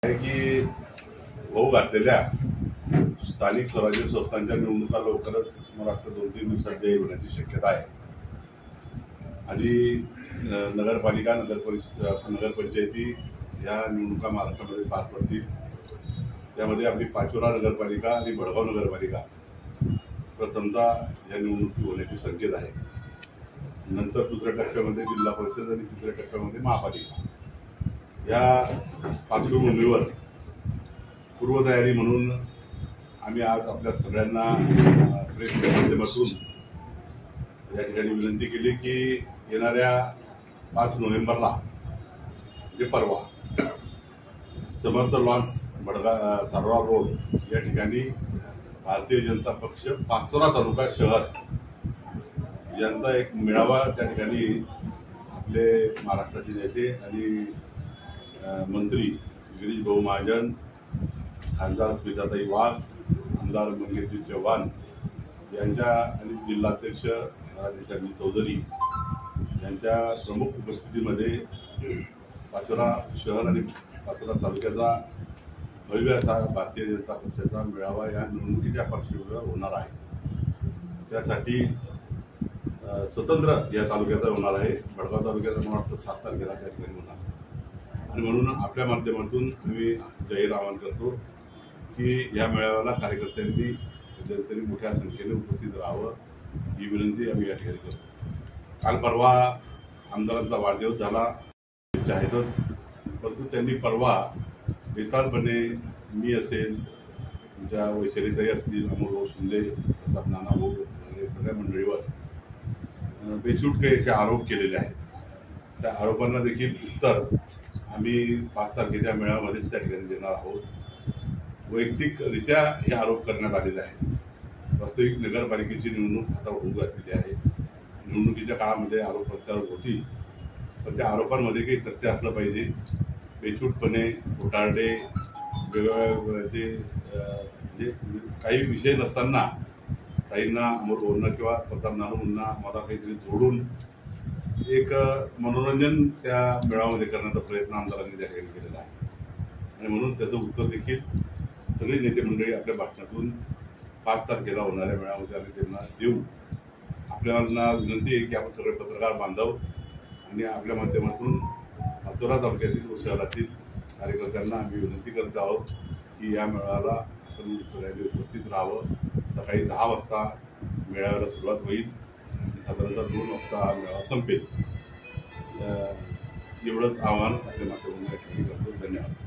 आहे की होऊ घातलेल्या स्थानिक स्वराज्य संस्थांच्या निवडणुका लवकरच मला वाटतं 2-3 दिवसात जाहीर होण्याची शक्यता आहे। आधी नगरपालिका नगरपंचायती या निवडणुका महाराष्ट्रामध्ये पार पडतील। त्यामध्ये आपली पाचोरा नगरपालिका आणि भडगाव नगरपालिका प्रथमतः या निवडणुकी होण्याचे संकेत आहे। नंतर दुसऱ्या टप्प्यामध्ये जिल्हा परिषद आणि तिसऱ्या टप्प्यामध्ये महापालिका। या पार्श्वभूमीवर पूर्वतयारी म्हणून आम्ही आज आपल्या सगळ्यांना प्रेसच्या माध्यमातून या ठिकाणी विनंती केली की येणाऱ्या 5 नोव्हेंबरला म्हणजे परवा समर्थ लॉन्स सारोळा रोड या ठिकाणी भारतीय जनता पक्ष पाचोरा तालुका शहर यांचा एक मेळावा त्या ठिकाणी आपले महाराष्ट्राचे नेते आणि मंत्री गिरीश भाऊ महाजन, खासदार स्मिताताई वाघ, आमदार मंगेशजी चव्हाण यांच्या आणि जिल्हाध्यक्ष राजेशाही चौधरी यांच्या प्रमुख उपस्थितीमध्ये पाचोरा शहर आणि पाचोरा तालुक्याचा भव्य असा भारतीय जनता पक्षाचा मेळावा या निवडणुकीच्या पार्श्वभूमीवर होणार आहे। त्यासाठी स्वतंत्र या तालुक्याचा होणार आहे। भडगाव तालुक्याचा मला वाटतं 7 तारखेला त्या ठिकाणी होणार आणि म्हणून आपल्या माध्यमातून आम्ही जाहीर आवाहन करतो की या मेळाव्याला कार्यकर्त्यांनी जनतेने मोठ्या संख्येने उपस्थित राहावं ही विनंती आम्ही या ठिकाणी करतो। काल परवा आमदारांचा वाढदिवस झाला आहेतच, परंतु त्यांनी परवा बेतालपणे मी असेल, तुमच्या वैशालीताई असतील, अमोल शिंदे, प्रताप नाना भाऊ वगैरे सगळ्या मंडळीवर बेछूट काही असे आरोप केलेले आहेत। त्या आरोपांना देखील उत्तर आम्ही 5 तारखेच्या मेळाव्यामध्येच त्या ठिकाणी देणार आहोत। वैयक्तिकरित्या हे आरोप करण्यात आलेले आहेत। वास्तविक नगरपालिकेची निवडणूक आता होऊ घातलेली आहे। निवडणुकीच्या काळामध्ये आरोप प्रत्यारोप होती, पण त्या आरोपांमध्ये काही तथ्य असलं पाहिजे। बेछूटपणे घोटाळे वेगवेगळे म्हणजे काही विषय नसताना काहींना अमोल भाऊंना किंवा प्रताप नाना भाऊंना मला काहीतरी जोडून एक मनोरंजन त्या मेळाव्यामध्ये करण्याचा प्रयत्न आमदारांनी त्या ठिकाणी केलेला आहे आणि म्हणून त्याचं उत्तर देखील सगळी नेते मंडळी आपल्या भाषणातून 5 तारखेला होणाऱ्या मेळाव्यामध्ये आम्ही त्यांना देऊ। आपल्याला विनंती आहे की आपण सगळे पत्रकार बांधव आणि आपल्या माध्यमातून पाचोरा तालुक्यातील व शहरातील कार्यकर्त्यांना आम्ही विनंती करत आहोत की या मेळाव्याला आपण सगळ्यांनी उपस्थित राहावं। सकाळी 10 वाजता मेळाव्याला सुरुवात होईल आणि साधारणतः 2 वाजता हा मेळावा संपेल। एवढंच आवाहन आपल्या माध्यमातून या ठिकाणी करतो। धन्यवाद।